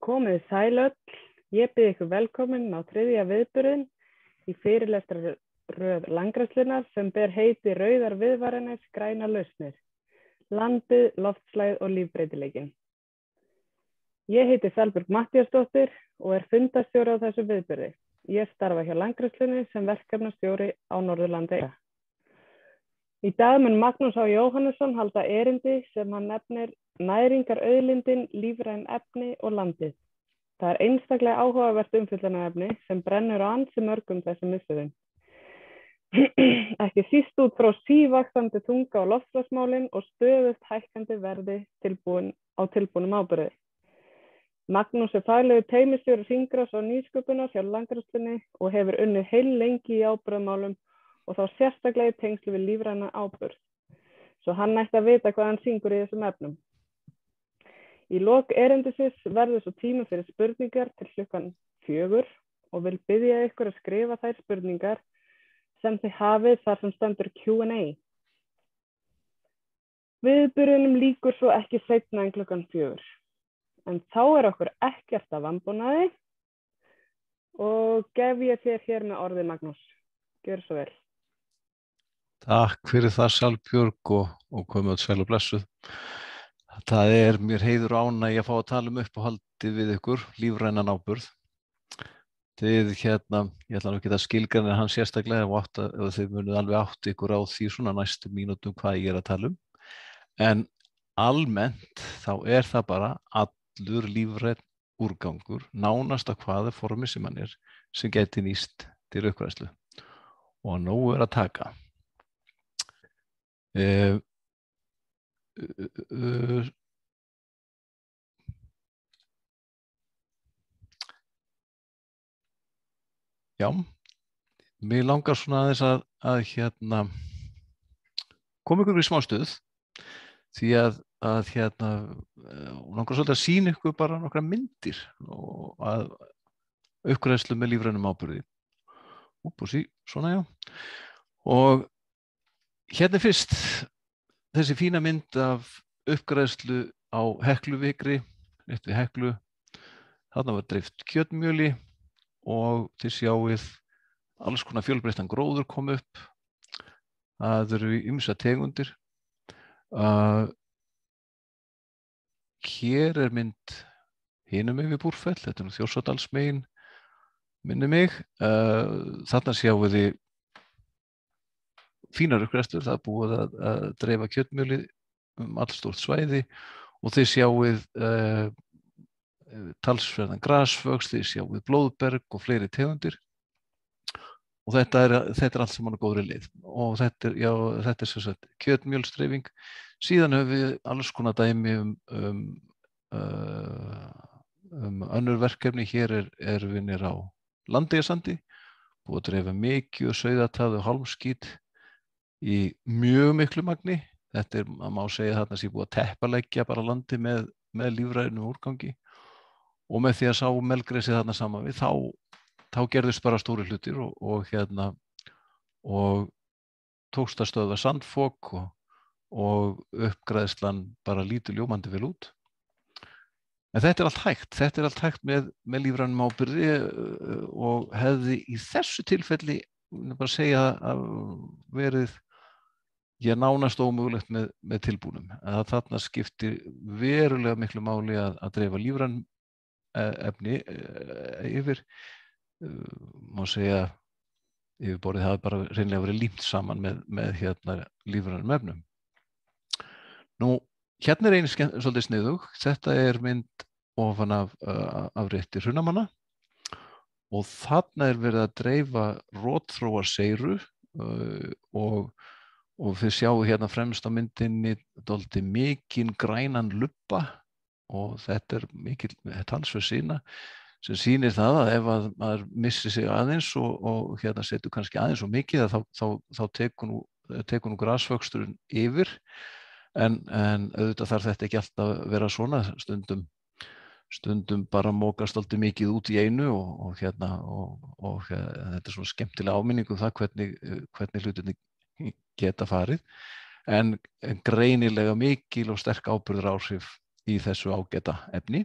Komið sæl öll, ég býð ykkur velkomin á þriðja viðburðinn í fyrirlestrarröð Landgræðslunnar sem ber heiti Rauðar viðvaranir, grænar lausnir, landið, loftslagið og lífbreytileikinn. Ég heiti Salbjörg Matthíasdóttir og er fundarstjóri á þessu viðburði. Ég starfa hjá Landgræðslunni sem verkefnastjóri á Norðurlandi. Í dag mun Magnús H. Jóhannesson halda erindi sem hann nefnir næringarauðlindin, lífræn efni og landið. Það er einstaklega áhugavert umfjöllunarefni sem brennur á ansi mörgum þessum misserum. Ekki síst út frá sívaxandi þunga á loftslagsmálin og stöðugt hækkandi verði á tilbúnum áburði. Magnús er faglegur teymisstjóri hringrás og nýsköpunar hjá Landgræðslunni og hefur unnið heillengi í áburðarmálum og þá sérstaklega í tengslu við lífræna áburð. Svo hann ætti að vita hvað hann syngur í þessum efnum. Í lok erindisins verður svo tími fyrir spurningar til klukkan 4 og vil biðja ykkur að skrifa þær spurningar sem þið hafið þar sem stendur Q&A. Viðburðinum lýkur svo ekki seinna en klukkan 4. En þá er okkur ekkert að vanbúnaði og gef ég þér hér með orðið Magnús. Gjörðu svo vel. Takk fyrir það Salbjörg og komið út sæl og blessuð. Það er mér heiður og ánægja að fá að tala uppáhaldið við ykkur, lífrænan áburð. Þið ég ætla nú ekki að skilgreina hann sérstaklega ef þið munið alveg átt ykkur á því svona næstu mínútum hvað ég er að tala um. En almennt þá er það bara allur lífrænn úrgangur, nánast að hvaða formi sem hann er, sem gæti nýst til uppgræðslu. Og nóg er að taka. Já, mig langar svona aðeins að koma ykkur í smá stuð því að langar svolítið að sýna ykkur bara nokkra myndir og að uppgræðslu með lífrænum áburði. Svona já. Og hérna er fyrst þessi fína mynd af uppgræðslu á Hekluvikri, rétt við Heklu. Þarna var dreift kjötmjöli og þið sjáið alls konar fjölbreyttan gróður kom upp. Það eru ýmsar tegundir. Hér er mynd hinum yfir Búrfell, þetta er Þjórsárdalsmegin, minni mig. Þarna sjáið þið fínar uppgræðslur, það er búið að dreifa kjötmjöli allstórt svæði og þið sjáið talsverðan grasvöxt, þið sjáið blóðberg og fleiri tegundir og þetta er allt saman á góðri leið og þetta er sem sagt kjötmjölsdreifing. Síðan höfum við alls konar dæmi önnur verkefni. Hér er við niður á Landeyjasandi, búið að dreifa mikið og sauðatað og hálmskít í mjög miklu magni. Þetta maður má segja þarna sé búið að teppalækja bara landi með lífrænum úrgangi og með því að sá melgresi þarna saman við þá gerðust bara stóri hlutir og tókst að stöðva sandfok og uppgræðslan bara lítur ljómandi vel út. En þetta er allt hægt með lífrænum áburði og hefði í þessu tilfelli bara segja að verið nánast ómögulegt með tilbúnum. Þarna skiptir verulega miklu máli að dreifa lífræn efni yfir. Má segja yfirborðið hafi bara hreinlega verið límt saman með lífrænum efnum. Nú, hérna er einu svolítið sniðug. Þetta er mynd ofan af rétti Hrunamanna og þarna er verið að dreifa rótþróarseyru og þið sjáu hérna fremst á myndinni dálítið mikinn grænan lubba og þetta er mikil talsverð sýna sem sýnir það að ef að maður missir sig aðeins og setur kannski aðeins og mikið þá tekur nú grasvöxturinn yfir en auðvitað þarf þetta ekki alltaf að vera svona. Stundum bara mókast dálítið mikið út í einu og þetta er svona skemmtileg áminning það hvernig hlutirnir geta farið en greinilega mikil og sterk áburðaráhrif í þessu ágæta efni.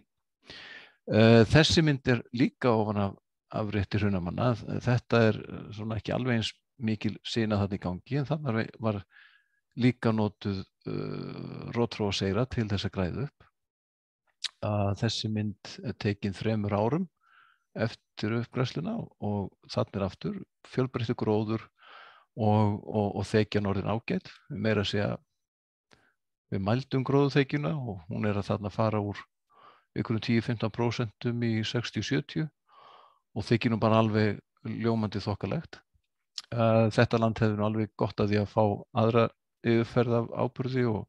Þessi mynd líka ofan af afrétti Hrunamanna. Þetta svona ekki alveg eins mikil sena þarna í gangi, en þannig var líka notuð rotþróaseira til þess að græða upp. Þessi mynd tekin 3 árum eftir uppgræðsluna og þarna aftur fjölbreyttur gróður og þekjan orðin ágæt. Meira að segja við mældum gróðuþekjuna og hún að þarna fara úr einhverjum 10-15% í 60-70 og þykir nú bara alveg ljómandi þokkalegt. Þetta land hefði nú alveg gott að því að fá aðra yfirferð af áburði og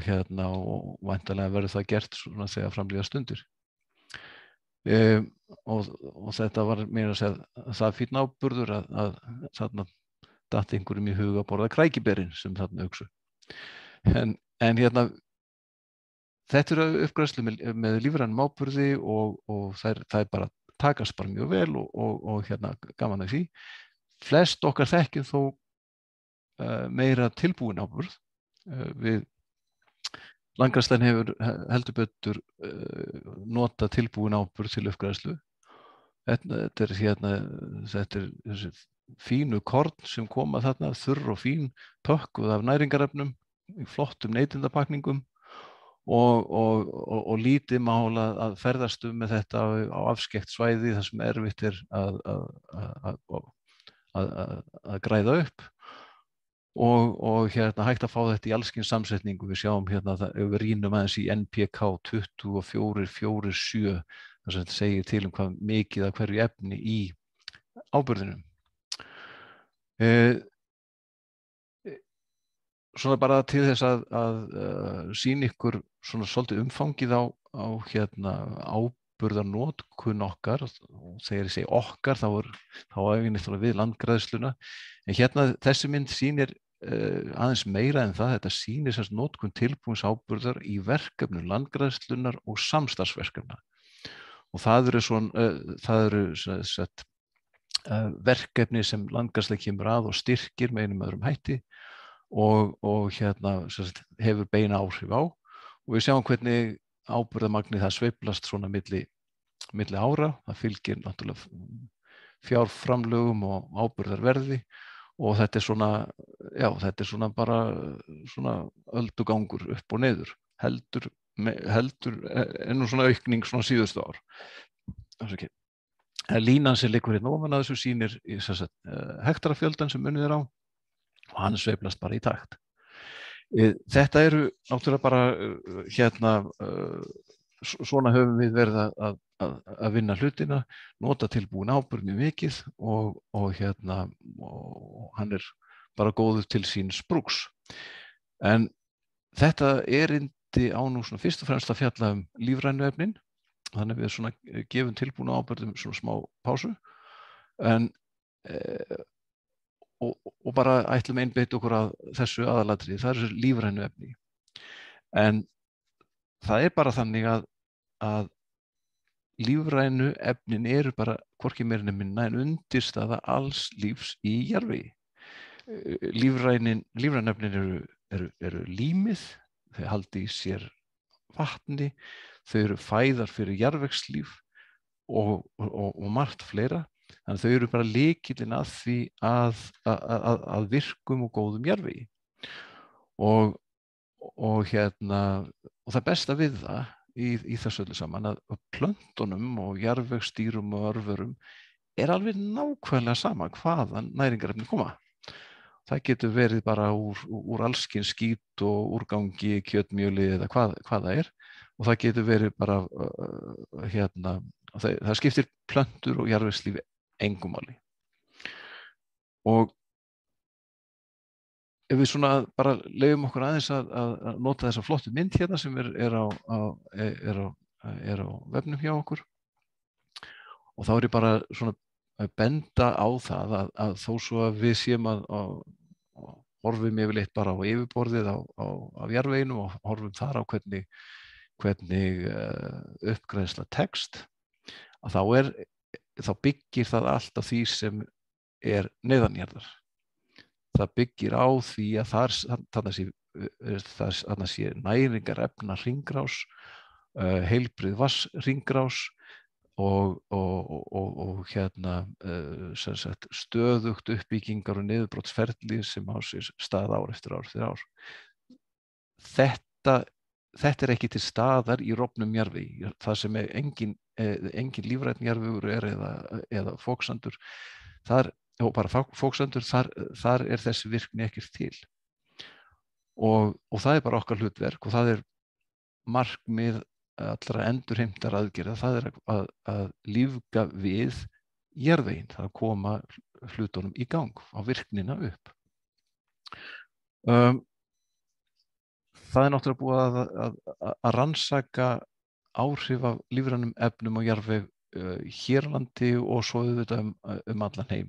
væntanlega verður það gert svona þegar framlíða stundir. Og þetta var meira að segja það fínn áburður að þarna datt einhverjum í huga að borða krækiberin sem þarna hugsu. En þetta uppgræðslu með lífrænum áburði og það bara takast bara mjög vel og gaman að því. Flest okkar þekkjum þó meira tilbúin áburð. Landgræðslan hefur heldur betur notað tilbúin áburð til uppgræðslu. Þetta þessi fínu korn sem koma þarna, þurr og fín, pökkuð af næringarefnum, í flottum neytendapakningum og lítið mál að ferðast með þetta á afskekkt svæði þar sem erfitt að græða upp og hægt að fá þetta í alls kyns samsetningu. Við sjáum ef við rýnum aðeins í NPK 24,47 þar sem þetta segir til hvað mikið af hverju efni í áburðinum. Svona bara til þess að sýna ykkur svona svolítið umfangið á áburðarnotkun okkar, og þegar ég segi okkar þá er ég náttúrulega við landgræðsluna, en þessi mynd sýnir aðeins meira en það. Þetta sýnir sem notkun tilbúins áburðar í verkefnum landgræðslunar og samstarfsverkefna, og það eru verkefni sem landgræðsla kemur að og styrkir með einum öðrum hætti og hefur beina áhrif á, og við sjáum hvernig áburðarmagnið það sveiflast svona milli ára. Það fylgir náttúrulega fjárframlögum og áburðarverði, og þetta er svona bara svona öldugangur upp og niður, heldur nú svona aukning svona síðustu ár. Línan sem liggur hérna ofan að þessu sýnir hektarafjöldan sem unnið á, og hann sveiflast bara í takt. Þetta eru náttúrulega bara svona höfum við verið að vinna hlutina, nota tilbúin áburð mjög mikið og hann bara góður til síns brúks. En þetta erindi á nú svona fyrst og fremst að fjalla lífrænu efnin, þannig við svona gefum tilbúin áburðum svona smá pásu, en og bara ætlum einbeitt okkur að þessu aðalatriði, það eru lífrænu efni. En það bara þannig að lífrænu efnin eru bara hvorki meira né minna en undirstaða alls lífs í jarðvegi. Lífrænu efnin eru límið, þau halda í sér vatni, þau eru fæðar fyrir jarðvegslíf og margt fleira. Þannig þau eru bara lykillinn að því að virkum og góðum jarðvegi. Og það besta við það í þessu öllu saman að plöntunum og jarðvegsdýrum og örverum alveg nákvæmlega sama hvaðan næringarefni koma. Það getur verið bara úr alls kyns skít og úrgangi, kjötmjöli eða hvað það er, og það getur verið bara það skiptir plöntur og jarðvegslífi engu máli. Og ef við svona bara leyfum okkur aðeins að nota þessa flottu mynd hérna sem er á vefnum hjá okkur, og þá ég bara svona að benda á það að þó svo að við séum að horfum yfirleitt bara á yfirborðið af jarðveginum og horfum þar á hvernig uppgræðsla tekst, að þá byggir það allt á því sem neðanjarðar. Það byggir á því að þarna sé næringarefna hringrás heilbrigð vatnshringrás og sem sagt, stöðugt uppbyggingar og niðurbrotsferli sem á sér stað ár eftir ár eftir ár. Þetta ekki til staðar í rofnum jarðvegi. Það sem engin lífrænn jarðvegur eða foksandur, og bara foksandur, þar þessi virkni ekkert til. Og það bara okkar hlutverk, og það markmið allra endurheimtar aðgerða, það að lífga við jarðveginn, það að koma hlutunum í gang, á virknina upp. Það náttúrulega búið að rannsaka áhrif af lífrænum efnum og jarðveg hér á landi og svo auðvitað allan heim.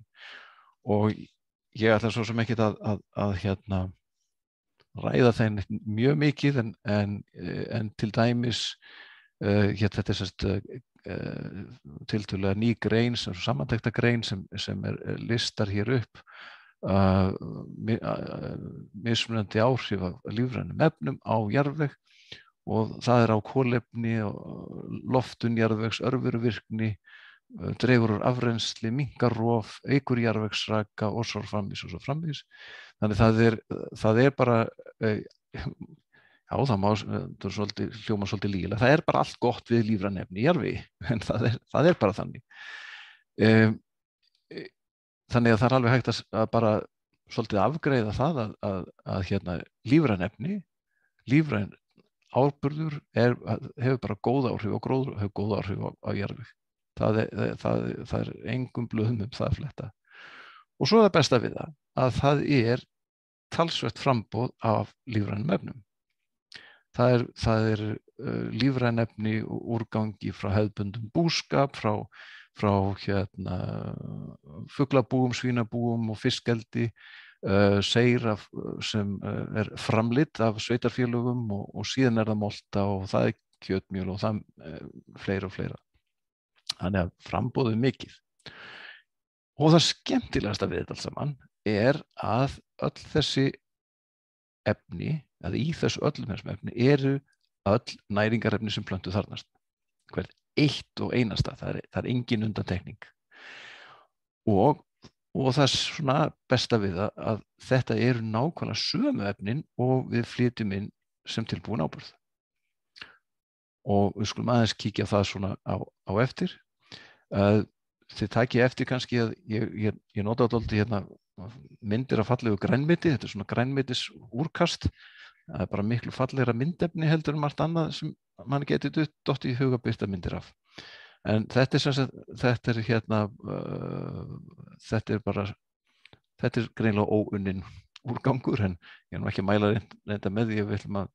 Og ég ætla svo sem ekkert að ræða þeim mjög mikið, en til dæmis þetta sérst tiltölulega ný grein, samantekta grein sem listar hér upp mismunandi áhrif af lífrænum efnum á jarðveg, og það á kolefni, loftun jarðvegs, örveruvirkni, dregur úr afrennsli, minnkar rof, eykur jarðvegsraka og svo framvegis. Þannig það bara já, það hljóma svolítið lygilega. Það bara allt gott við lífræn efni í jarðvegi, en það bara þannig. Þannig að það alveg hægt að bara svolítið afgreiða það að lífræn efni, lífræn áburður hefur bara góð áhrif og gróður hefur góð áhrif á jarðveg. Það engum blöðum það að fletta. Og svo það besta við að það talsvert framboð af lífrænum efnum. Það lífræn efni úrgangi frá hefðbundum búskap, frá fuglabúum, svínabúum og fiskeldi, seyra sem framleitt af sveitarfélögum, og síðan það molta, og það kjötmjöl, og það fleira og fleira. Þannig að framboðið mikið. Og það skemmtilegasta við þetta allt saman að öll þessi efni, að í þessu öllum þessum efni öll næringarefni sem plöntur þarfnast. Hvert eitt og einasta, það engin undantekning. Og það svona besta við að þetta nákvæmlega sömu efnin og við flytjum inn sem tilbúin áburð. Og við skulum aðeins kíkja á það svona á eftir. Þið takið eftir kannski að ég nota dálítið myndir af fallegu grænmeti. Þetta svona grænmetis úrkast. Það bara miklu fallegra myndefni heldur en margt annað sem mann geti dottið í huga að birta myndir af. En þetta er greinilega óunnin úrgangur, en ég ekki að mæla reynda með því að við ætlum að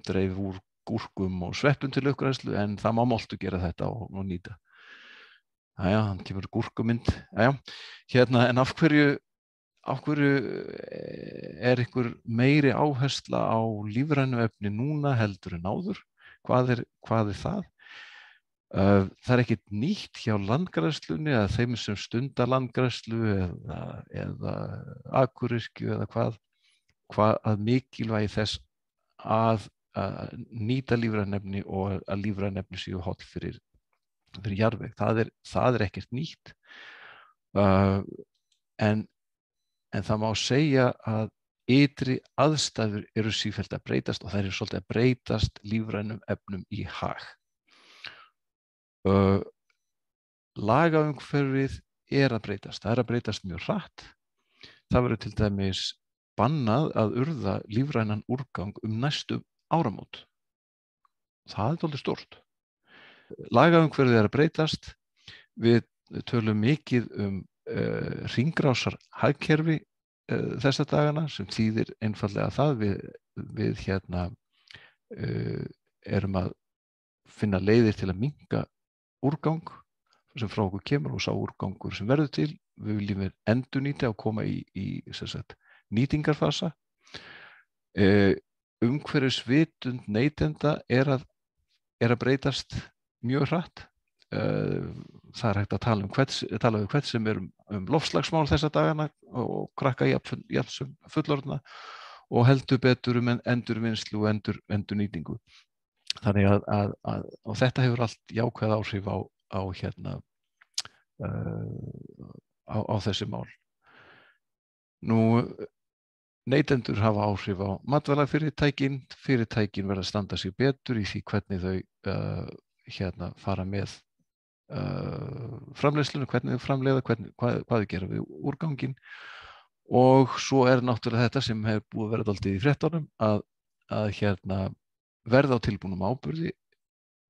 dreifa úr gúrkum og sveppum til uppgræðslu, en það má moltu gera þetta og nýta. Jæja, hann kemur gúrkumynd. Jæja, en af hverju einhver meiri áhersla á lífrænu efni núna heldur en áður? Hvað það? Það ekkert nýtt hjá landgræðslunni eða þeim sem stunda landgræðslu eða akuryrkju eða hvað mikilvægi þess að nýta lífræn efni og að lífræn efni séu holl fyrir jarðveg. Það ekkert nýtt, en það má segja að ytri aðstæður eru sífellt að breytast, og þær svolítið að breytast lífrænum efnum í hag. Lagaumhverfið að breytast. Það að breytast mjög hratt. Það verður til dæmis bannað að urða lífrænan úrgang næstu áramót. Það dálítið stórt. Lagaumhverfið að breytast. Við tölum mikið hringrásar hagkerfi þessa dagana, sem þýðir einfaldlega það við erum að finna leiðir til að minnka úrgang sem frá okkur kemur, og sá úrgangur sem verður til, við viljum endurnýta og koma í nýtingarfasa. Umhverfisvitund neytenda að breytast mjög hratt. Það hægt að tala við hvern sem loftslagsmál þessa dagana og krakka jafn fullorðna, og heldur betur endurvinnslu og endurnýtingu. Þannig og þetta hefur allt jákvæð áhrif á hérna á þessi mál. Nú, neytendur hafa áhrif á matvælafyrirtækin, fyrirtækin verða að standa sig betur í því hvernig þau hérna fara með framleiðsluna, hvernig þau framleiða, hvað þau gera við úrganginn, og svo náttúrulega þetta sem hefur búið að vera dálítið í fréttunum að hérna verð á tilbúnum áburði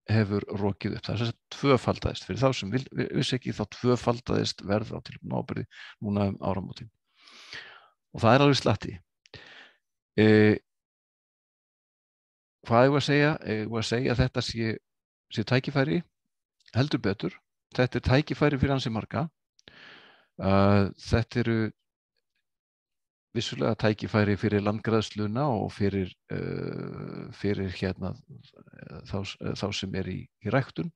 hefur rokið upp. Það er tvöfaldaðist, fyrir þá sem vissi ekki, þá tvöfaldaðist verð á tilbúnum áburði núna áramótin. Og það alveg slatti. Hvað ég var að segja? Ég var að segja að þetta sé tækifæri, heldur betur. Þetta er tækifæri fyrir ansi marga. Þetta eru vissulega tækifæri fyrir landgræðsluna og fyrir hérna þá sem í ræktun.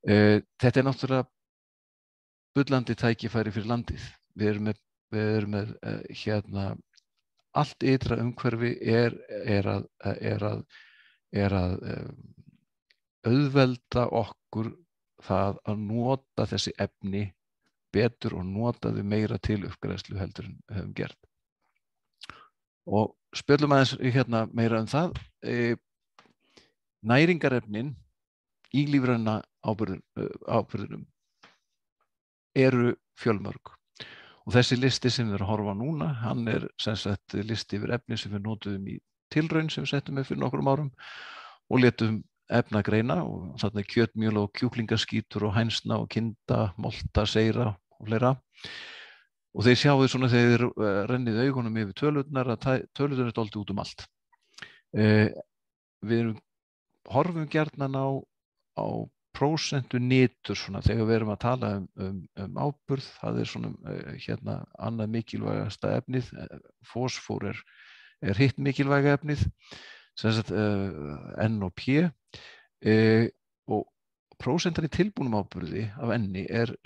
Þetta er náttúrulega bullandi tækifæri fyrir landið. Við erum með hérna allt ytra umhverfi er að auðvelda okkur það að nota þessi efni betur og nota þau meira til uppgræðslu heldur en við höfum gert. Og spjöllum aðeins hérna meira það. Næringarefnin í lífræna áburðinum eru fjölmörg. Og þessi listi sem við erum að horfa núna, hann er sem sagt listi yfir efni sem við notuðum í tilraun sem við settum með fyrir nokkrum árum og létum efnagreina, og þarna er kjötmjöl og kjúklingaskítur og hænsna og kinda, molta, seyra og fleira. Og þeir sjáu svona þegar þeir rennið augunum yfir tölurnar að tölurnar er dálítið út um allt. Við horfum gjarnan á prósentu nitur svona þegar við erum að tala um áburð. Það er svona hérna annað mikilvægasta efnið. Fosfór er hitt mikilvæga efnið, sem sagt N og P, og prósentan í tilbúnum áburði af N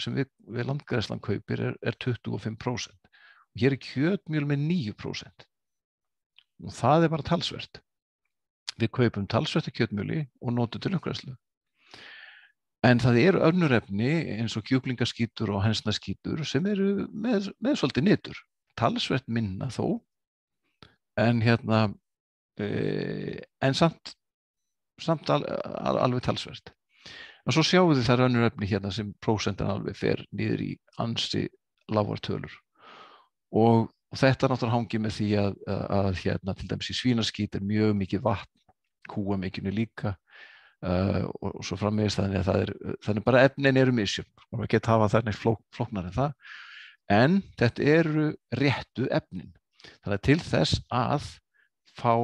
sem við landgræðslan kaupir er 25%. Og hér er kjötmjöl með 9%. Og það er bara talsvert. Við kaupum talsvert kjötmjöli og notum til uppgræðslu. En það eru önnur efni eins og kjúklingaskítur og hænsnaskítur sem eru með svolítið nitur. Talsvert minna þó, en hérna en samt alveg talsvert. Og svo sjáum við þær önnur efni hérna sem prósentan alveg fer niður í ansi lágar tölur. Og þetta náttúrulega hangir með því að hérna til dæmis í svínaskít mjög mikið vatn, kúamykjunni líka. Og svo framvegis, þannig bara efnin eru misjöfn. Og við getum hafa það neitt flóknar en það. En þetta eru réttu efnin. Þannig að til þess að fá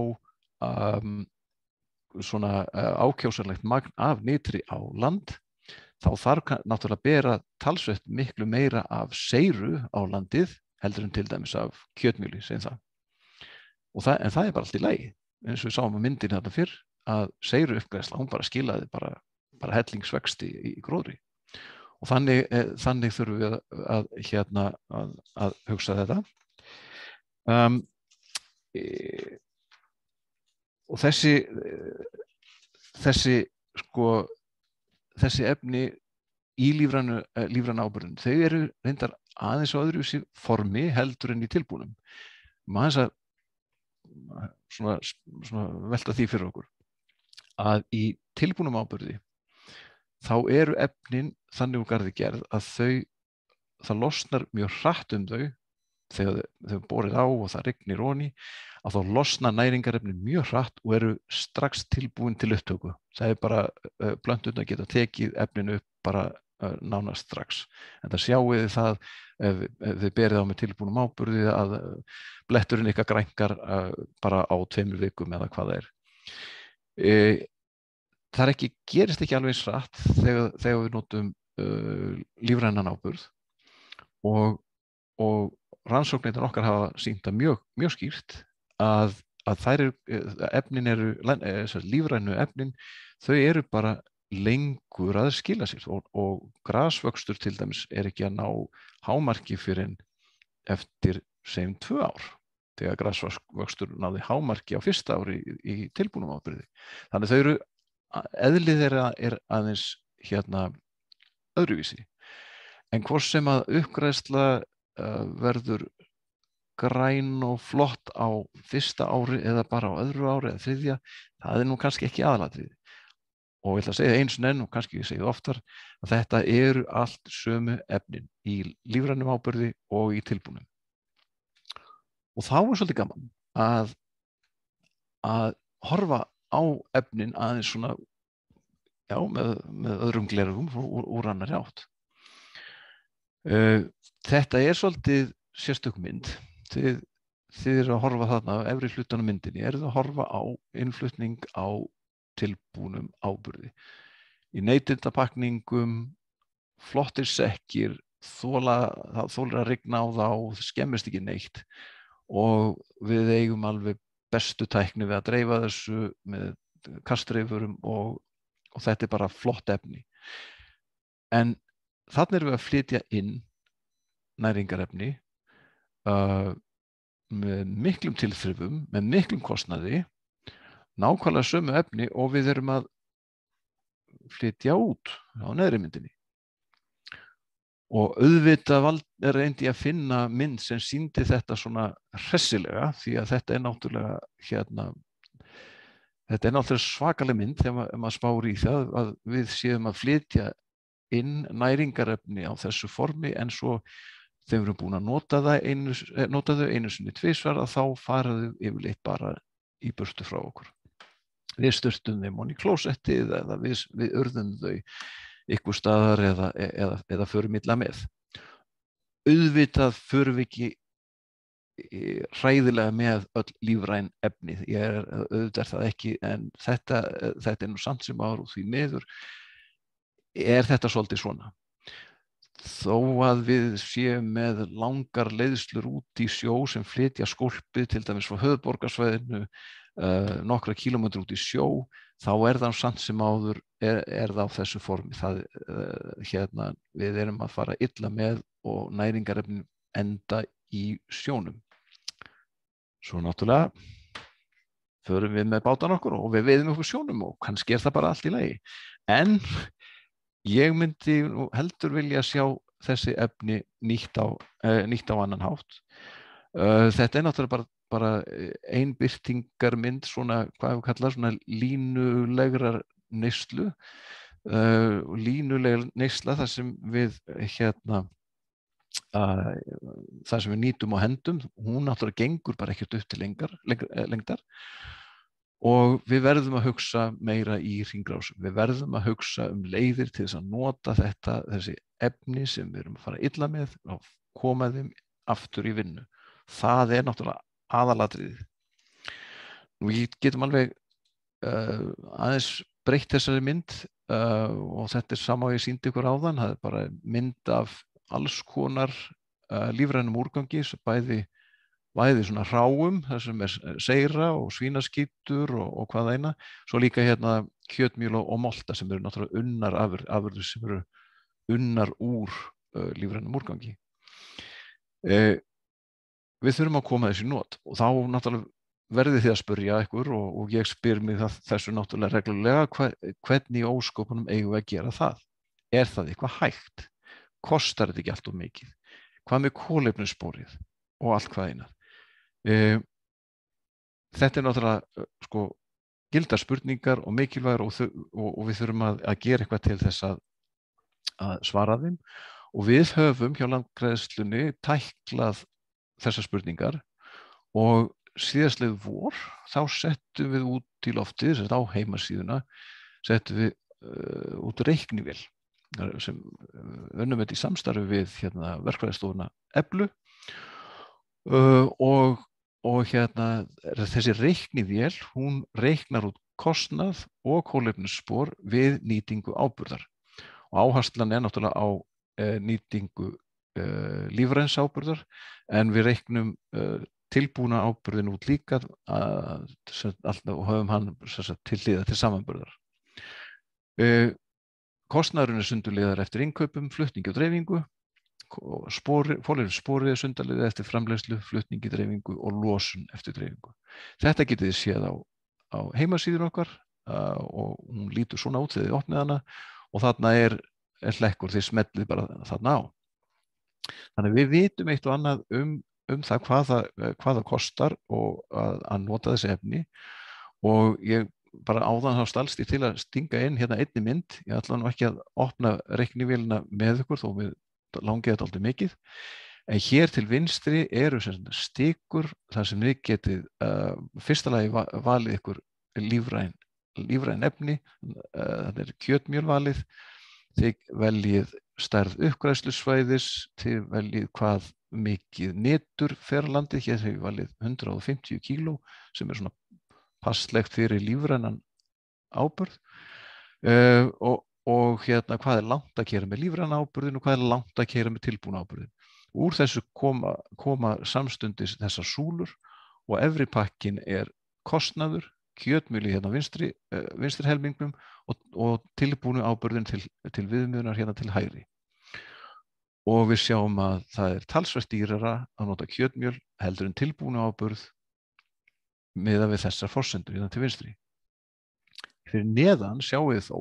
svona ákjósanlegt magn af nitri á land, þá þarf náttúrulega að bera talsvert miklu meira af seyru á landið heldur en til dæmis af kjötmjöli, segjum það. En það er bara allt í lagi. Eins og við sáum á myndinni þarna fyrr, að seyru uppgræðsla, hún bara skilaði bara hellingsvexti í gróðri. Og þannig þurfum við að hugsa þetta. Og þessi efni í lífræna áburðinum, þau eru reyndar aðeins á öðruvísi formi heldur en í tilbúnum. Maður svona velta því fyrir okkur að í tilbúnum áburði þá eru efnin þannig úr garði gerð að það losnar mjög hratt þau þegar þau borið á og það rignir ofan í, að þá losna næringarefnin mjög hratt og eru strax tilbúin til upptöku. Það er bara plönturnar geta tekið efninu upp bara nánast strax. En það sjáu þið það ef þið berið á með tilbúnum áburði að bletturinn ykkar grænkar bara á 2 vikum eða hvað það er. Það gerist ekki alveg eins hratt þegar við notum lífrænan áburð og rannsóknirnar okkar hafa sýnt það mjög skýrt að lífrænu efnin, þau eru bara lengur að skila sér og grasvöxtur til dæmis ekki að ná hámarki fyrir eftir segjum 2 ár. þegar grasvöxtur náði hámarki á fyrsta ári í tilbúnum áburði. Þannig þau eru, eðlið þeirra aðeins öðruvísi. En hvort sem að uppgræðsla verður græn og flott á fyrsta ári eða bara á öðru ári eða þriðja, það nú kannski ekki aðalatriði. Og ég ætla að segja eins og enn og kannski ég segi oftar að þetta eru allt sömu efnin í lífrænum áburði og í tilbúnum. Og þá svolítið gaman að horfa á efnin aðeins svona, já, með öðrum glerugum úr annarri átt. Þetta svolítið sérstök mynd. Þið eru að horfa þarna á efri hlutanum myndinni, eruð að horfa á innflutning á tilbúnum áburði. Í neytendapakningum, flottir sekkir, þolir að rigna á þá, skemmist ekki neitt. Og við eigum alveg bestu tækni við að dreifa þessu með kastreifurum og þetta bara flott efni. En þarna erum við að flytja inn næringarefni með miklum tilþrifum, með miklum kostnaði, nákvæmlega sömu efni og við erum að flytja út á neðri myndinni. Og auðvitað reyndi ég að finna mynd sem sýndi þetta svona hressilega, því að þetta náttúrulega svakaleg mynd þegar maður spáir í það að við séum að flytja inn næringarefni á þessu formi, en svo þegar við erum búin að nota þau einu sinni tvisvar, að þá fara þau yfirleitt bara í burtu frá okkur. Við sturtum þeim í klósettið eða við urðum þau ykkur staðar eða förum illa með. Auðvitað förum við ekki hræðilega með öll lífræn efni. Auðvitað það ekki, en þetta nú samt sem áður og því miður þetta svolítið svona. Þó að við séum með langar leiðslur út í sjó sem flytja skólpið til dæmis frá höfuðborgarsvæðinu nokkra kílómetra út í sjó, þá það samt sem áður það á þessu formi. Við erum að fara illa með og næringarefnin enda í sjónum. Svo náttúrulega förum við með bátan okkur og við veiðum okkur sjónum og kannski það bara allt í lagi. En ég myndi heldur vilja sjá þessi efni nýtt á annan hátt. Þetta náttúrulega bara ein birtingarmynd, svona, hvað við kalla, svona línulegrar neyslu, línuleg neysla þar sem við það sem við nýtum á hendum, hún náttúrulega gengur bara ekkert upp til lengdar og við verðum að hugsa meira í hringrásum. Við verðum að hugsa leiðir til þess að nota þessi efni sem við erum að fara illa með og koma þeim aftur í vinnu. Það náttúrulega aðalatriðið. Nú getum alveg aðeins breytt þessari mynd og þetta sama og ég sýndi ykkur áðan. Það bara mynd af alls konar lífrænum úrgangi, bæði svona hráum, þar sem seyra og svínaskítur og hvað eina. Svo líka kjötmjöl og molta sem eru náttúrulega unnar afurðir sem eru unnar úr lífrænum úrgangi. Við þurfum að koma þessu í not og þá náttúrulega verðið þið að spyrja ykkur og ég spyr mig þessu náttúrulega reglulega, hvernig í ósköpunum eigum við að gera það? Það eitthvað hægt? Kostar þetta ekki allt of mikið? Hvað með kolefnissporið og allt hvað eina? Þetta náttúrulega gildar spurningar og mikilvægar og við þurfum að gera eitthvað til þess að svara þeim og við höfum hjá Landgræðslunni tæklað þessar spurningar og síðastliðið vor þá settum við út í loftið, á heimasíðuna settum við út reiknivél sem unnum þetta í samstarfi við verkfræðistofuna Eflu og þessi reiknivél, hún reiknar út kostnað og kolefnisspor við nýtingu áburðar og áherslan náttúrulega á nýtingu lífræns áburðar, en við reiknum tilbúna áburðin út líka og höfum hann til hliðar til samanburðar. Kostnaðurinn sundurliðar eftir innkaupum, flutningi og dreifingu. spórið sundaliði eftir framleiðslu, flutningi, dreifingu og losun eftir dreifingu. Þetta getið þið séð á heimasíður okkar og hún lítur svona út þegar þið opnið hana og þarna er hlekkur, þið smellið bara þarna á. Þannig við vitum eitt og annað það hvað það kostar og að nota þessi efni og ég bara áðan þá stalst ég til að stinga inn hérna einni mynd, ég ætla nú ekki að opna reiknivélina með ykkur þó við langið þetta aldrei mikið, en hér til vinstri eru stikur þar sem þið getið fyrsta lagi valið ykkur lífræn efni, þetta er kjötmjöl valið, þið veljið stærð uppgræðslusvæðis, þið veljið hvað mikið nitur fer á landið, hér hefur valið 150 kíló sem er svona passlegt fyrir lífrænan áburð og hérna hvað er langt að keyra með lífræna áburðin og hvað er langt að keyra með tilbúna áburðin. Úr þessu koma samstundis þessar súlur og efri pakkin er kostnaður, kjötmjöli hérna vinstri helmingnum og tilbúnu áburðin til viðmiðunar hérna til hægri. Og við sjáum að það er talsvert dýrara að nota kjötmjöl heldur en tilbúnu áburð miðað við þessar forsendur hérna til vinstri. Fyrir neðan sjáum við þó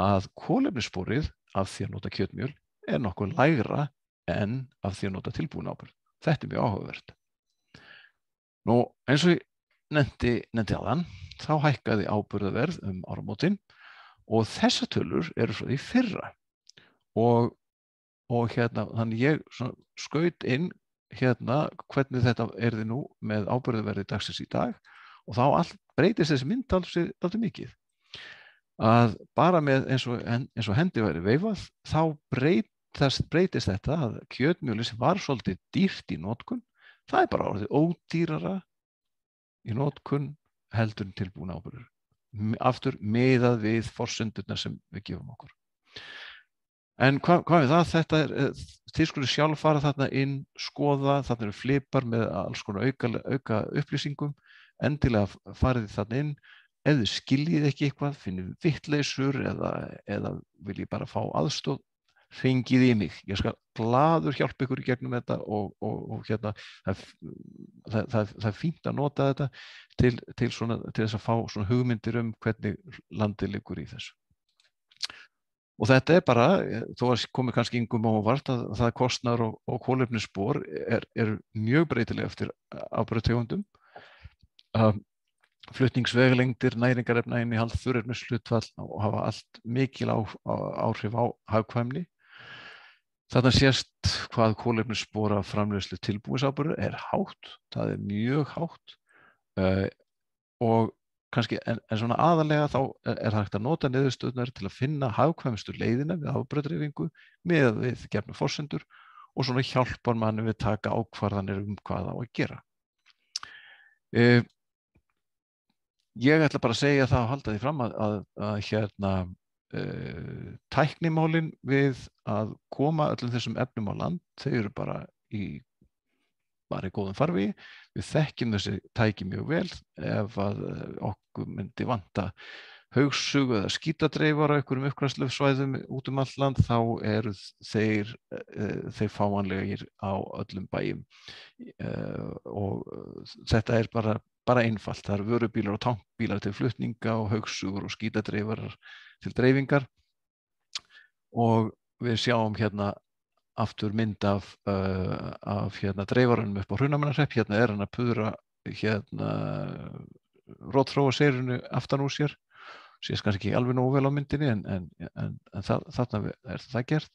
að kolefnissporið af því að nota kjötmjöl er nokkuð lægra en af því að nota tilbúin áburð. Þetta er mjög áhugavert. Nú, eins og ég nefndi áðan, þá hækkaði áburðaverð áramótin og þessar tölur eru frá því fyrra. Og hérna, þannig ég skaut inn hérna hvernig þetta erði nú með áburðaverði dagsins í dag og þá breytist þessi mynd dálítið mikið. Að bara með eins og hendi væri veifað, þá breytist þetta að kjötmjöli sem var svolítið dýrt í notkun, það er bara orðið ódýrara í notkun heldur en tilbúin áburður. Aftur miðað við forsendurnar sem við gefum okkur. En hvað við það? Þið skuluð sjálf fara þarna inn, skoða, þarna eru flipar með alls konar auka upplýsingum, endilega farið þarna inn, ef þið skiljið ekki eitthvað, finnið vittleysur eða viljið bara fá aðstoð, hringið í mig. Ég skal glaður hjálpa ykkur í gegnum þetta og hérna, það er fínt að nota þetta til þess að fá svona hugmyndir hvernig landið liggur í þessu. Og þetta er bara, þó að komi kannski engum á óvart að það kostnaður og kolefnisspor er mjög breytileg eftir áburðartegundum. Flutningsvegalengdir, næringarefnainnihald, þurrefnishlutfall og hafa allt mikil áhrif á hagkvæmni. Þarna sést hvað kolefnisspor af framleiðslu tilbúinsáburður er hátt, það er mjög hátt og kannski, en svona aðalega þá er hægt að nota niðurstöðurnar til að finna hagkvæmustu leiðina við áburðardreifingu með við gefnu forsendur og svona hjálpar manni við taka ákvarðanir hvað á að gera. Ég ætla bara að segja það og halda því fram að hérna tæknimálin við að koma öllum þessum efnum á land, þau eru bara í góðum farvegi. Við þekkjum þessi tæki mjög vel. Ef að okkur myndi vanta haugsug eða skítadreifar á einhverjum uppgræðslusvæðum út allt land, þá eru þeir fáanlegir á öllum bæjum. Og þetta er bara einfalt. Það eru vörubílar og tankbílar til flutninga og haugsugur og skítadreifar til dreifingar. Og við sjáum hérna aftur mynd af hérna dreifaranum upp á Hrunamannahreppi. Hérna er hann að púðra hérna rótþróaseyrinu aftan úr sér. Sést kannski ekki alveg nógu vel á myndinni en þarna er það gert.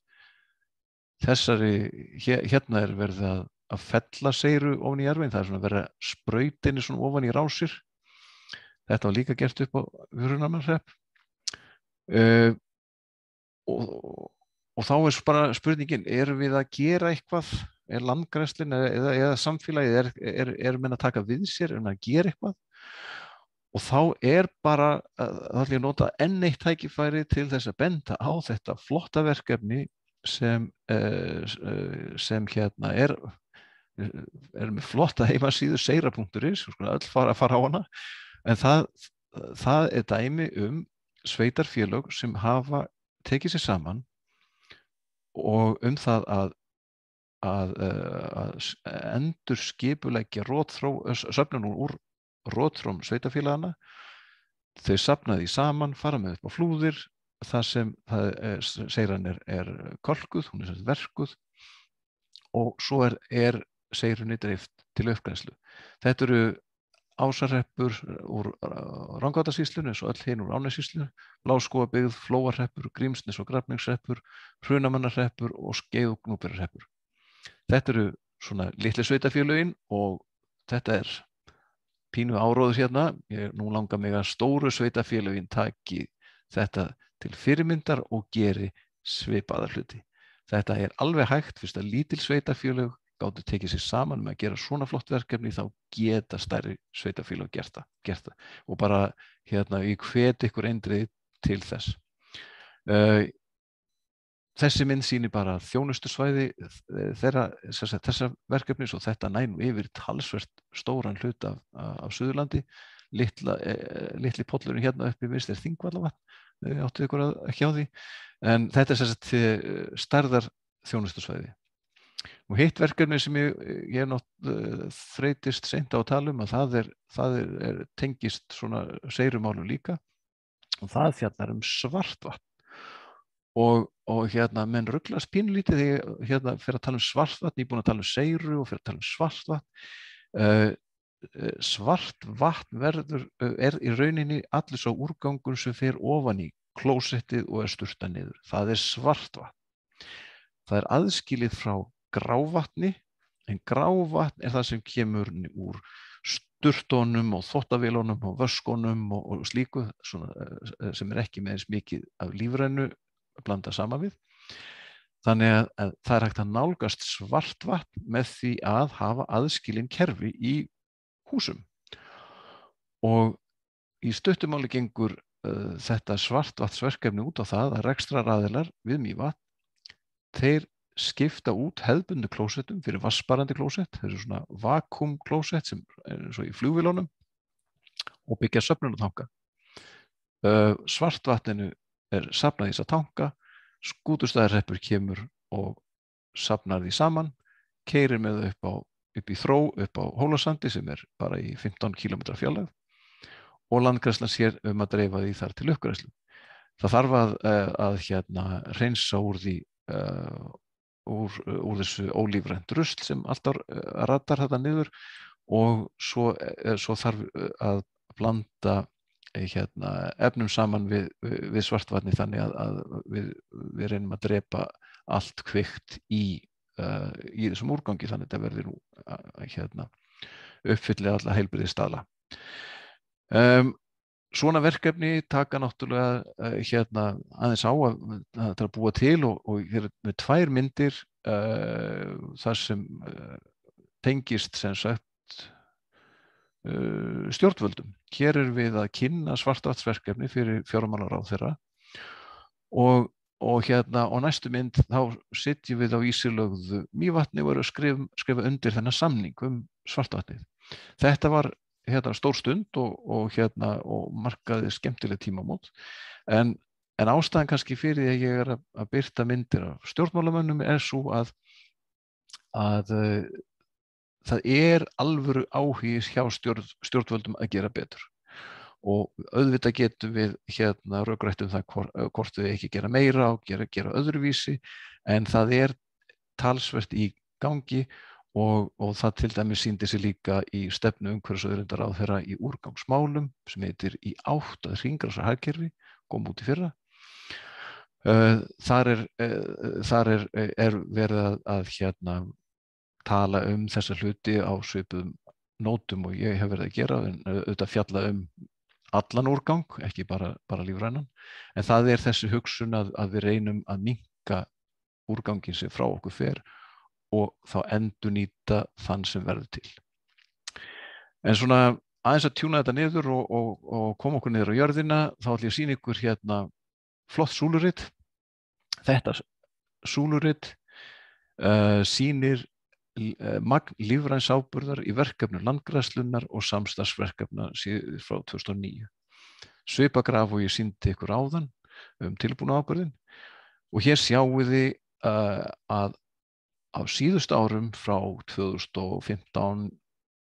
Hérna er verið að fella seyru ofan í jarðveginn. Það er svona verið að sprauta henni svona ofan í rásir. Þetta var líka gert upp á Hrunamannahreppi. Og þá er bara spurningin, erum við að gera eitthvað? Er landgræðslin eða samfélagið, er menn að taka við sér, er menn að gera eitthvað? Og þá er bara, þá ætlum ég að nota enn eitt tækifæri til þess að benda á þetta flotta verkefni sem hérna er með flotta heimasíðu, seyra.is, við skulum öll fara á hana, en það er dæmi sveitarfélög sem hafa tekið sér saman og það að endur skipuleggja söfnun úr rotþróm sveitarfélagana. Þau safna því saman, fara með upp á flúðir þar sem seyran er kölkuð, hún er verkuð og svo er seyrunni dreift til uppgræðslu. Þetta eru Ásahreppur úr Rangárvallasýslunni eins og öll hin úr Árnessýslunni, Bláskógabyggð, Flóahreppur, Grímsnes og Grafningshreppur, Hrunamannahreppur og Skeið- og Gnúpverjahreppur. Þetta eru svona litlu sveitarfélögin og þetta er pínu áróður hérna. Nú langar mig að stóru sveitarfélögin taki þetta til fyrirmyndar og geri svipaða hluti. Þetta er alveg hægt, fyrst að lítil sveitarfélög gátu tekið sér saman með að gera svona flott verkefni, þá geta stærri sveitarfélög gert það. Og bara hérna, ég hvet ykkur eindrið til þess. Þessi mynd sýnir bara þjónustusvæði þessa verkefnis og þetta nær nú yfir talsvert stóran hluta af Suðurlandi. Litli pollurinn hérna uppi vinstri er Þingvallavatn, áttu ykkur ekki á því, en þetta er sem sagt stærðar þjónustusvæði. Og hitt verkefni sem ég þreytist seint á að tala um, að það tengist svona seyrumálum líka, og það fjallar um Svartvatn. Og hérna menn ruglast pínlítið þegar hérna fer að tala um Svartvatn, ég er búin að tala um seyru og fer að tala um Svartvatn. Svartvatn er í rauninni allir sá úrgangur sem fer ofan í klósettið og er sturtað niður. Það er Svartvatn. Það er aðskilið frá grávatni, en grávatn er það sem kemur úr sturtunum og þvottavélunum og vöskunum og slíku, svona, sem er ekki með eins mikið af lífrænu blanda saman við. Þannig að það er hægt að nálgast Svartvatn með því að hafa aðskilin kerfi í húsum. Og í stuttumáli gengur þetta Svartvatnsverkefni út á það að rekstraraðilar við Mývatn, þeir skipta út hefðbundnu klósettum fyrir vatnssparandi klósett, þessu svona vakúmklósett sem er eins og í flugvélunum, og byggja söfnunartanka. Svartvatninu er safnað í þessa tanka, Skútustaðahreppur kemur og safnar því saman, keyrir með það upp í Þró, upp á Hólasandi sem er bara í 15 km fjarlægð, og Landgræðslan sér um að dreifa því þar til uppgræðslu. Það þarf að hreinsa úr því úr þessu ólífrænt rusl sem alltaf ratar þetta niður, og svo þarf að blanda efnum saman við Svartvatni þannig að við reynum að drepa allt kveikt í þessum úrgangi, þannig að þetta verður nú uppfylli alla heilbrigðisstaðla. Svona verkefni taka náttúrulega aðeins á að búa til, og hér er með 2 myndir þar sem tengist sem sagt stjórnvöldum. Hér er við að kynna Svartvatnsverkefni fyrir fjármálaráðherra og næstu mynd þá sitjum við á ísilögðu Mývatni og erum að skrifa undir þennan samning Svartvatnið. Þetta var stór stund og markaði skemmtileg tímamót, en ástæðan kannski fyrir því að ég er að birta myndir af stjórnmálamönnum er svo að það er alvöru áhugi hjá stjórnvöldum að gera betur, og auðvitað getum við rökrætt það hvort við ekki gera meira og gera öðruvísi, en það er talsvert í gangi. Og það til dæmis sýndi sig líka í stefnu umhverfis- og auðlindaráðherra í úrgangsmálum sem heitir Í átt að hringrásarhagkerfi, kom út í fyrra. Þar er verið að tala þessa hluti á svipuðum nótum og ég hef verið að gera, en auðvitað fjalla allan úrgang, ekki bara lífrænan, en það er þessi hugsun að við reynum að minnka úrgangin sem frá okkur fer og þá endurnýta þann sem verður til. En svona aðeins að tjúna þetta niður og koma okkur niður á jörðina, þá ætlum ég að sýna ykkur flott súlurit. Þetta súlurit sýnir magn lífræns áburðar í verkefnum Landgræðslunnar og samstarfsverkefna frá 2009. Svipagraf og ég sýndi ykkur áðan tilbúna áburðinn, og hér sjáum við að á síðustu árum frá 2015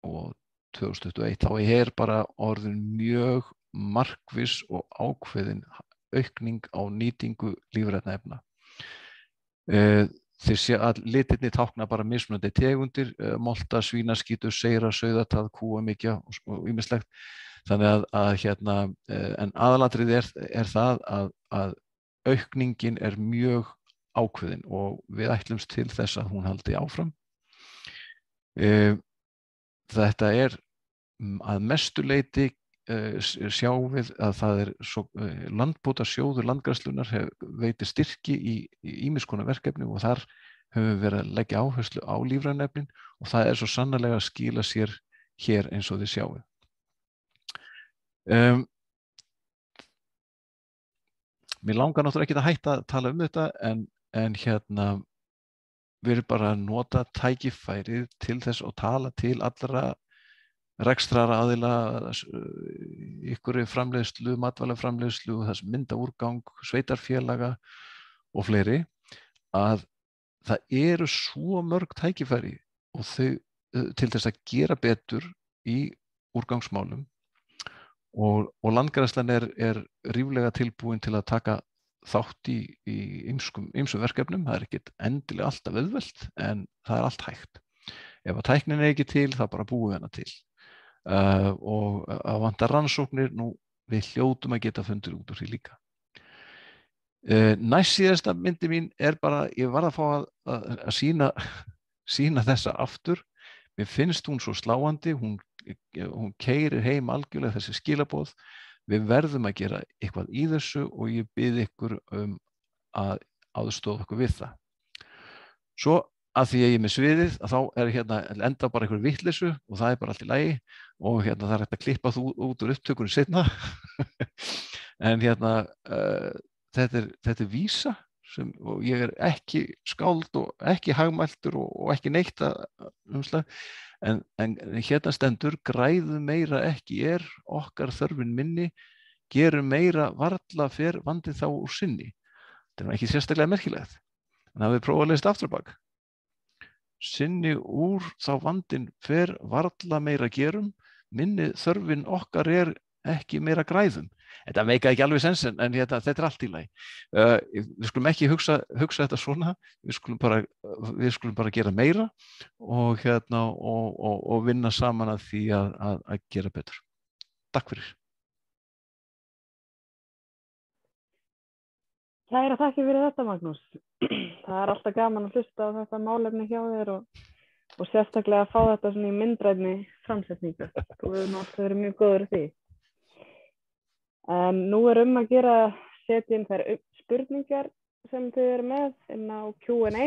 og 2021 þá bara orðin mjög markviss og ákveðin aukning á nýtingu lífrænna efna. Þeir sé að litirnir tákna bara mismunandi tegundir, molta, svínaskítur, seyra, sauðatað, kúamykja og ýmislegt. Þannig en aðalatrið það að aukningin mjög ákveðin og við ætlumst til þess að hún haldi áfram. Þetta að mestu leyti sjáum við að það landbótasjóður landgræðslunnar veitir styrki í ýmiss konar verkefni og þar höfum við verið að leggja áherslu á lífræn efnin og það svo sannarlega að skila sér hér eins og þið sjáum. Mér langar náttúrulega ekki að hætta að tala þetta en við erum bara að nota tækifærið til þess að tala til allra rekstraraðila, ykkur framleiðslu, matvælaframleiðslu, þess myndaúrgang, sveitarfélaga og fleiri, að það svo mörg tækifæri og þau til þess að gera betur í úrgangsmálum og landgræðslan ríflega tilbúin til að taka þátt í ýmsum verkefnum. Það ekkert endilega alltaf auðvelt en það allt hægt. Ef að tæknin ekki til, þá bara búum við hana til. Og að vanta rannsóknir, við hljótum að geta fundið út úr því líka. Næst síðasta myndi mín bara, ég varð að fá að sýna þessa aftur. Mér finnst hún svo sláandi, hún keyrir heim algjörlega þessi skilaboð. Við verðum að gera eitthvað í þessu og ég bið ykkur að aðstoða okkur við það. Svo að því að ég með sviðið, þá enda bara einhver vitleysu og það bara allt í lagi og það hægt að klippa þú út úr upptökunum seinna. En þetta vísa og ég ekki skáld og ekki hagmæltur og ekki neitt en stendur græðum meira ekki okkar þörfin minni, gerum meira varla fer vandinn þá úr sinni. Þetta ekki sérstaklega merkilegt. En hafið prófað að lesa aftur á bak. Sinni úr þá vandinn fer varla meira gerum, minni þörfin okkar ekki meira græðum. Þetta meika ekki alveg sens en þetta allt í lagi. Við skulum ekki hugsa þetta svona, við skulum bara gera meira og vinna saman að því að gera betur. Takk fyrir. Kæra þakkir fyrir þetta, Magnús. Það alltaf gaman að hlusta á þetta málefni hjá þér og sérstaklega að fá þetta svona í myndrænni framsetningu. Þú hefur alltaf verið mjög góður í því. Nú að gera setja inn þær spurningar sem þið eru með inn á Q&A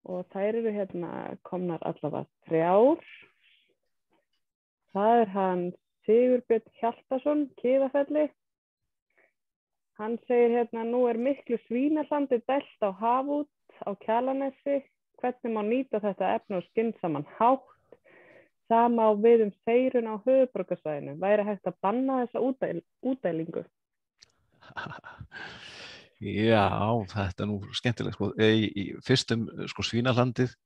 og þær eru komnar allavega 3. Það hann Sigurbjörn Hjaltason, Kiðafelli. Hann segir nú miklu svínalandi dælt á hafút á Kjalarnesi. Hvernig má nýta þetta efni á skynsaman hátt? Sama á við seyrun á höfuðborgarsvæðinu. Væri hægt að banna þessa útdælingu? Já, þetta nú skemmtilegt. Í fyrstum svínalandið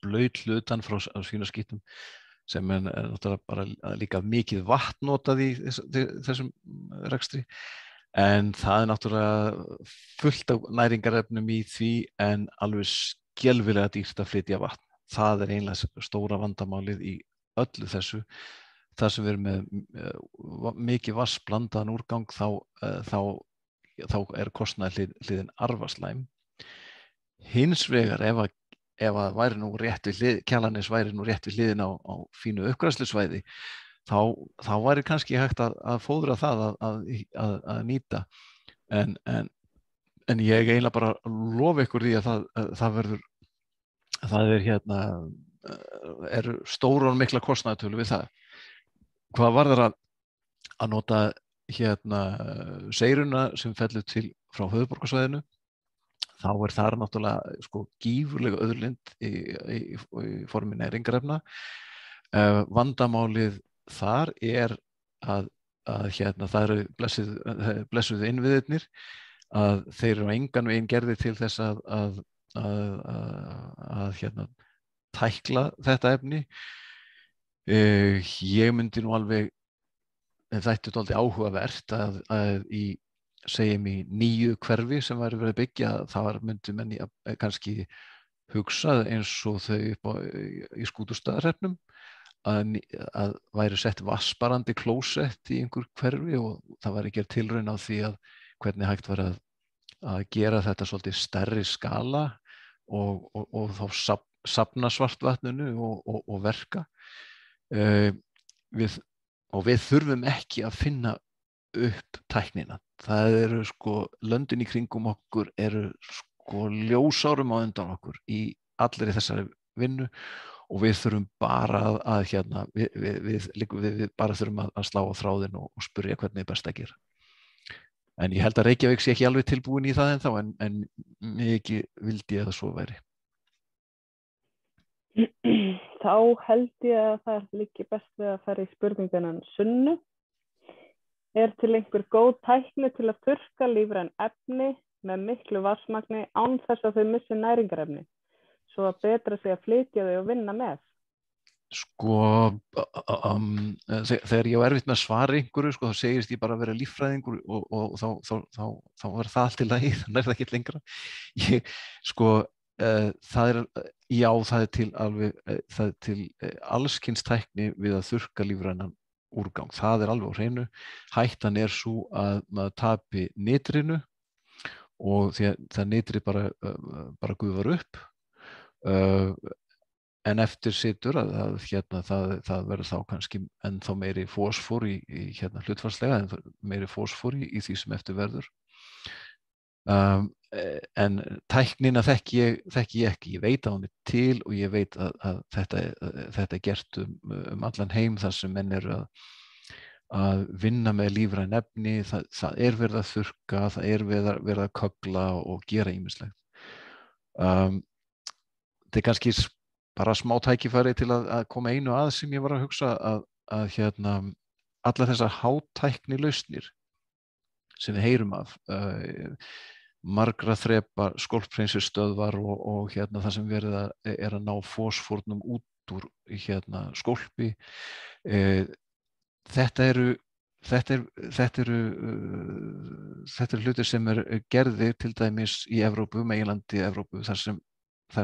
blaut hlutan frá svínaskítum sem náttúrulega bara líka mikið vatn notað í þessum rekstri. En það náttúrulega fullt af næringarefnum í því en alveg skelfilega dýrt að flytja vatn. Það eiginlega stóra vandamálið í öllu þessu. Það sem við erum með mikið vatnsblandaðan úrgang þá kostnaðarhliðin arfaslæm. Hins vegar ef að væri nú rétt við Kjalarnes væri nú rétt við hliðina á fínu uppgræðslusvæði þá væri kannski hægt að fóðra það að nýta en ég eiginlega bara lofa ykkur því að það stórar og mikla kostnaðartölu við það. Hvað varðar að nota seyruna sem fellur til frá höfuðborgarsvæðinu, þá þar náttúrulega gífurlega auðlind í formi næringarefna. Vandamálið þar að það eru blessuðu innviðirnir, að þeir eru engan veginn gerðir til þess að að hérna tækla þetta efni. Ég myndi nú alveg, þetta er dálítið áhugavert að segjum í nýju hverfi sem væri verið að byggja, þar myndi menn kannski hugsa eins og þau í Skútustaðahreppnum að væri sett vatnsparandi klósett í einhver hverfi og það væri gerð tilraun á því að hvernig hægt var að gera þetta svolítið stærri skala og þá safna svartvatninu og verka. Við þurfum ekki að finna upp tæknina. Það eru löndin í kringum okkur eru ljósárum á undan okkur í allri þessari vinnu og við þurfum bara við bara þurfum að slá á þráðinn og spyrja hvernig er best að gera. En ég held að Reykjavík sé ekki alveg tilbúin í það ennþá en mikið vildi ég að svo væri. Þá held ég að það liggi best við að fara í spurningunum Sunnu. Er til einhver góð tækni til að þurrka lífræn efni með miklu vatnsmagni án þess að þau missi næringarefni, svo að betra sé að flytja þau og vinna með? Þegar ég á erfitt með að svara einhverju, þá segist ég bara að vera líffræðingur og þá var það allt í lagi, þannig er það ekki lengra. Það er til alls kyns tækni við að þurrka lífrænan úrgang. Það er alveg á hreinu. Hættan er sú að maður tapi nitrinu og því að það nitri bara gufar upp. En eftir situr að það verður þá kannski ennþá meiri fósfor í hlutfallslega, meiri fósfor í því sem eftir verður. En tæknina þekki ég ekki. Ég veit að hún er til og ég veit að þetta er gert allan heim þar sem menn eru að vinna með lífræn efni. Það er verið að þurrka, það er verið að köggla og gera ýmislegt. Þetta er kannski bara smá tækifæri til að koma einu að sem ég var að hugsa að allar þessar hátækni lausnir sem við heyrum af, margra þrepa skólphreinsunarstöðvar og það sem verið er að ná fosfórnum út úr skólpi. Þetta eru hlutir sem gerðir til dæmis í Evrópu, meginlandi Evrópu, þar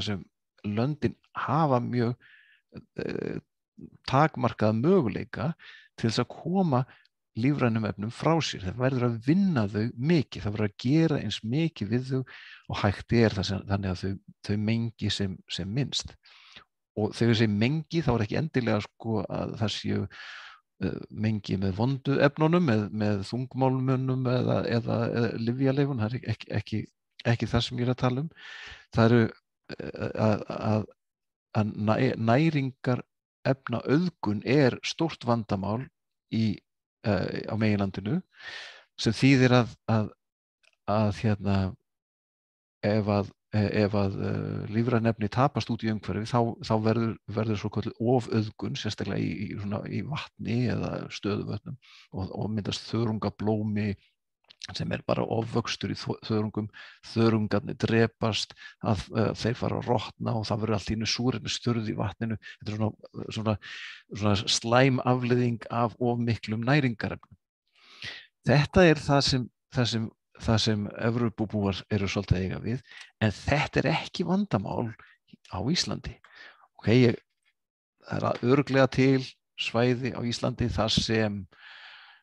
sem löndin hafa mjög takmarkaða möguleika til þess að koma lífrænum efnum frá sér. Það verður að vinna þau mikið, það verður að gera eins mikið við þau og hægt er þannig að þau mengi sem minnst. Og þegar ég segi mengi þá er ekki endilega að það séu mengi með vondu efnunum, með þungmálmunum eða lyfjaleifum, það er ekki það sem ég er að tala um. Það eru að næringarefnaauðgun er stórt vandamál á meginlandinu sem þýðir ef að lífræn efni tapast út í umhverfi þá verður svokölluð ofauðgun, sérstaklega í vatni eða stöðuvötnum og myndast þörungablómi sem er bara ofvöxtur í þörungum. Þörungarnir drepast, þeir fara að rotna og það verður allt í einu súrefnissturð í vatninu. Þetta er svona slæm afleiðing af of miklum næringarefnum. Þetta er það sem Evrópubúar eru svolítið að eiga við, en þetta er ekki vandamál á Íslandi. Það er örugglega til svæði á Íslandi þar sem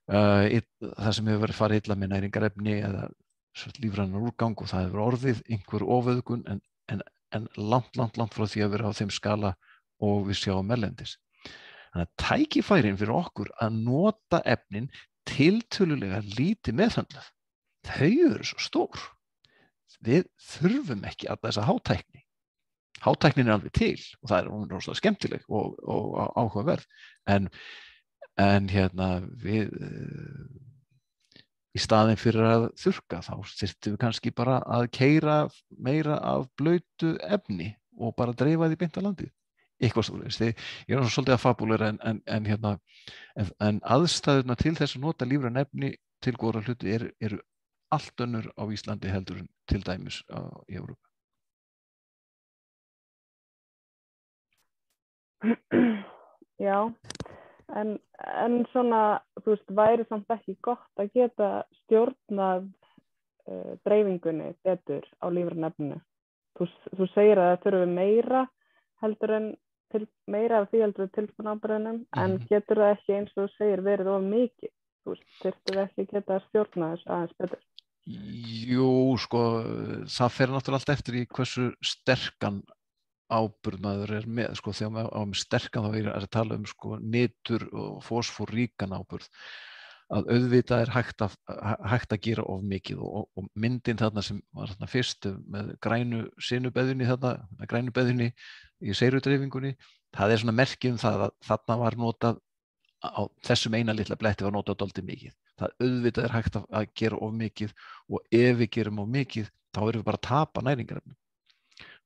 hefur verið farið illa með næringarefni eða lífrænan úrgang og það hefur orðið einhver ofauðgun en langt frá því að vera á þeim skala og við sjáum erlendis. Þannig að tækifærin fyrir okkur að nota efnin tiltölulega lítið meðhöndlað, þau eru svo stór. Við þurfum ekki alla þessa hátækni. Hátæknin er alveg til og það er rosalega skemmtileg og áhugaverð, en við í staðinn fyrir að þurrka þá þyrftum við kannski bara að keyra meira af blautu efni og bara dreifa því beint á landið. Eitthvað svoleiðis. Ég er svolítið að fabúlera en aðstæðurnar til þess að nota lífræn efni til góðra hluti eru allt önnur á Íslandi heldur en til dæmis í Evrópu. Já, en svona, þú veist, væri samt ekki gott að geta stjórnað dreifingunni betur á lífrænefninu. Þú segir að það þurfi meira heldur en meira af því heldur en tilbúin ábyrðunum, en getur það ekki eins og þú segir verið of mikið? Þú veist, þyrftu það ekki geta stjórnað þessu aðeins betur? Jú, sko, það fer náttúrulega allt eftir í hversu sterkan áburð maður er með, sko, þegar maður á með sterkan þá er að tala sko nitur og fosfóríkan áburð, að auðvitað er hægt að gera of mikið og myndin þarna sem var þarna fyrst með grænu sinubeðjunni grænu beðjunni í seyrudreifingunni, það er svona merki það að þarna var notað á þessum eina litla bletti var notað dálítið mikið. Það auðvitað er hægt að gera of mikið og ef við gerum of mikið þá erum við bara að tapa næringarefnum.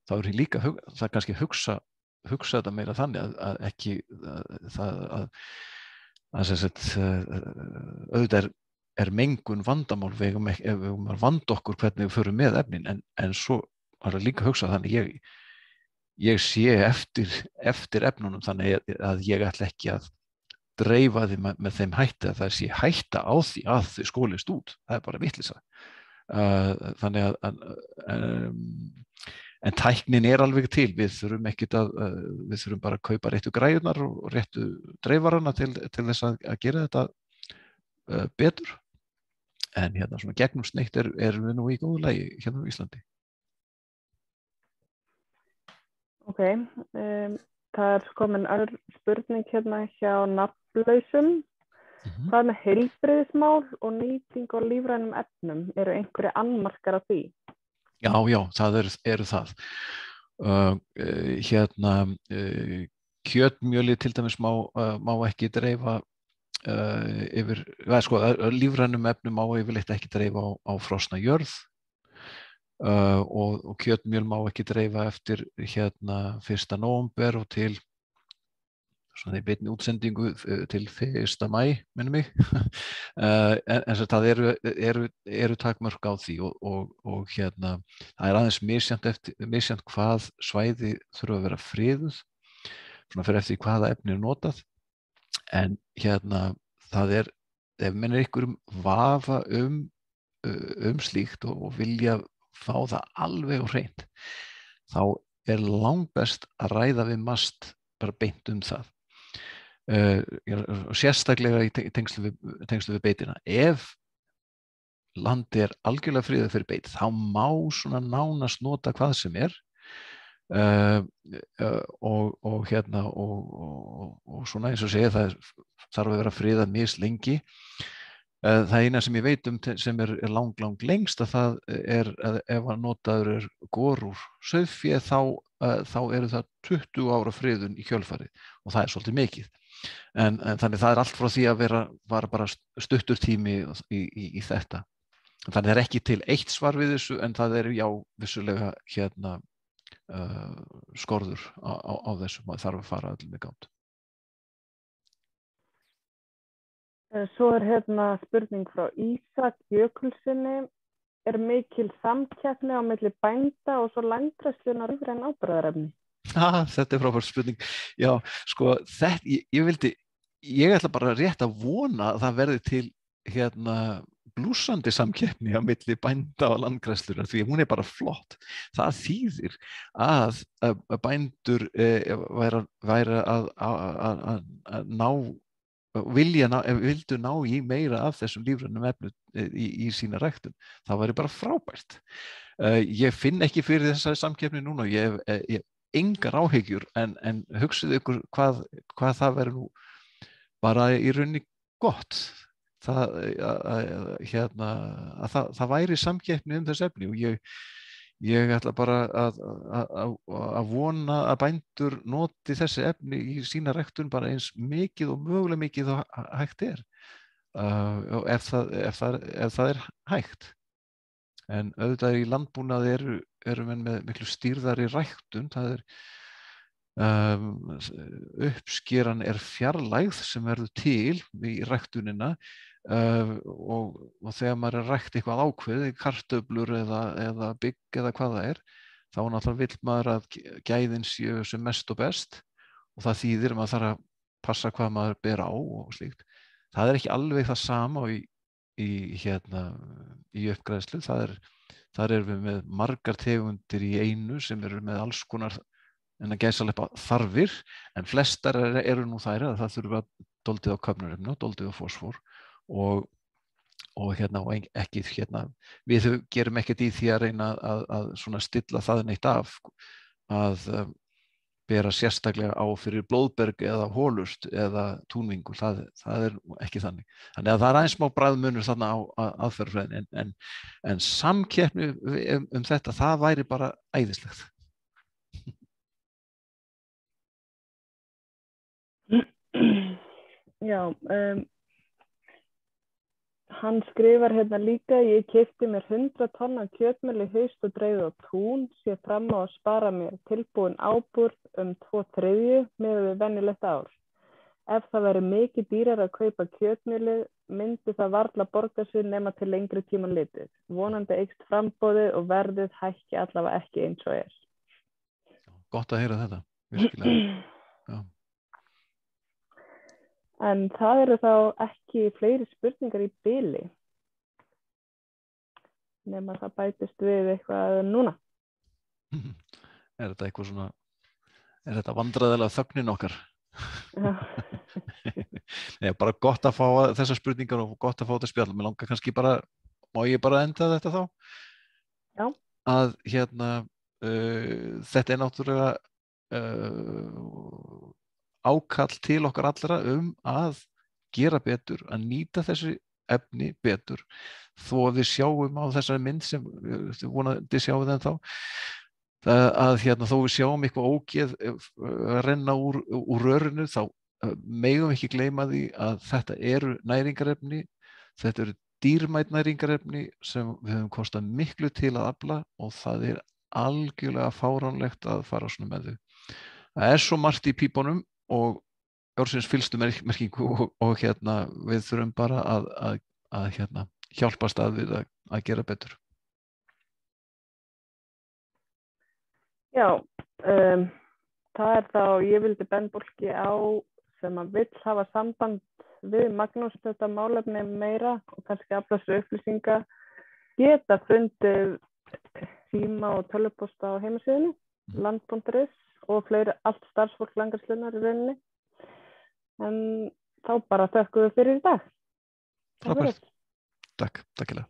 Þá er líka það kannski hugsa þetta meira þannig að ekki auðvitað er mengun vandamál ef við vanda okkur hvernig við förum með efnin en svo er það líka hugsa þannig ég sé eftir efnunum þannig að ég ætla ekki að dreifa því með þeim hætti að það sé hætta á því að þau skólist út. Það er bara vitleysa. Þannig en tæknin er alveg til. Við þurfum bara að kaupa réttu græjurnar og réttu dreifarana til þess að gera þetta betur. En hérna svona gegnumsneitt erum við nú í góðu lagi hérna á Íslandi. Ok, það er komin önnur spurning hérna hjá nafnlausum. Hvað með heilbrigðismál og nýting á lífrænum efnum? Eru einhverjir annmarkar á því? Já, það eru það. Kjötmjöli til dæmis má ekki dreifa yfir, sko, lífrænum efnum má yfirleitt ekki dreifa á frosna jörð. Og kjötmjöl má ekki dreifa eftir 1. nóvember og til svona í beinni útsendingu til 1. maí, minnum mig. En það eru takmörk á því og það er aðeins misjafnt hvað svæði þurfa að vera friðuð, svona fyrir eftir hvaða efni er notað. En það er, ef menn er einhverjum vafa slíkt og vilja fá það alveg á hreint, þá er langbest að ræða við MAST bara beint það. Sérstaklega í tengslu við beitina. Ef landi er algjörlega friðað fyrir beit, þá má svona nánast nota hvað sem er og svona eins og segja, það þarf að vera friðað mislengi. Það eina sem ég veit sem er lang lengst að það er að ef að notaður er gor úr sauðfé þá eru það 20 ára friðun í kjölfarið og það er svolítið mikið. En þannig það er allt frá því að vera bara stuttur tími í þetta. Þannig það er ekki til eitt svar við þessu en það eru vissulega skorður á þessu, maður þarf að fara öllum í gátt. Svo er spurning frá Ísak Jökulssyni. Er mikil samkeppni á milli bænda og svo landgræðslunnar lífræn áburðarefni? Þetta er frábær spurning. Já, sko, ég ætla bara rétt að vona að það verði til blússandi samkeppni á milli bænda og landgræðslunnar, því hún er bara flott. Það þýðir að bændur væri að vildu ná í meira af þessum lífrænum efnum í sína ræktun. Það væri bara frábært. Ég finn ekki fyrir þessari samkeppni núna, ég hef engar áhyggjur en hugsið ykkur hvað það verður nú bara í rauninni gott. Það væri samkeppni þessi efni og ég ætla bara að vona að bændur noti þessi efni í sína ræktun bara eins mikið og mögulega mikið og hægt er, ef það er hægt. En auðvitað í landbúnaði eru menn með miklu stýrðari ræktun. Það er uppskeran er fjarlægð sem verður til í ræktunina. Og þegar maður er rækt eitthvað ákveðið, kartöflur eða bygg eða hvað það er, þá náttúrulega vill maður að gæðin séu sem mest og best og það þýðir maður þarf að passa hvað maður ber á og slíkt. Það ekki alveg það sama í uppgræðslu. Þar erum við með margar tegundir í einu sem eru með alls konar en að gæsaleppa þarfir, en flestar eru nú þær að það þurfa dálítið á köfnunarefni og dálítið á fosfór og ekki við gerum ekkert í því að reyna að svona stilla það neitt af að bera sérstaklega á fyrir blóðberg eða hólust eða túnvingur, það ekki þannig. Þannig að það aðeins smá bragðmunur þarna á aðferðafræðinni en samkeppni þetta, það væri bara æðislegt. Já, hann skrifar hérna líka, ég keypti mér 100 tonna kjötmjöl í haust og dreifði á tún, sé fram á að spara mér tilbúin áburð 2/3 miðað við venjulegt ár. Ef það væri mikið dýrar að kaupa kjötmjölið, myndi það varla borga sig nema til lengri tíma litið. Vonandi eykst framboðið og verðið hækki allavega ekki eins og er. Gott að heyra þetta, virkilega. Já. En það eru þá ekki fleiri spurningar í bili. Nema það bætist við eitthvað núna. Er þetta vandræðilega þögnin okkar? Já. Nei, bara gott að fá þessar spurningar og gott að fá þetta spjall. Mér langar kannski má ég bara enda þetta þá? Já. Að þetta náttúrulega ákall til okkar allra að gera betur, að nýta þessi efni betur, þó að við sjáum á þessari mynd sem við vonandi sjáum það ennþá, að þó við sjáum eitthvað ógeð renna úr rörinu, þá megum við ekki gleyma því að þetta eru næringarefni, þetta eru dýrmæt næringarefni sem við höfum kostað miklu til að afla og það algjörlega fáránlegt að fara svona með þau. Það svo margt í pípunum og orðsins fyllstu merkingu og við þurfum bara að hjálpast við að gera betur. Já, það þá, ég vildi benda fólki á sem að vill hafa samband við Magnús þetta málefni meira og kannski afla sér upplýsinga, geta fundið síma og tölvupósta á heimasíðunni, land.is og fleiri, allt starfsfólk Langarslunar í rauninni. En þá bara þökkum við fyrir í dag. Frábært. Takk, takkilega.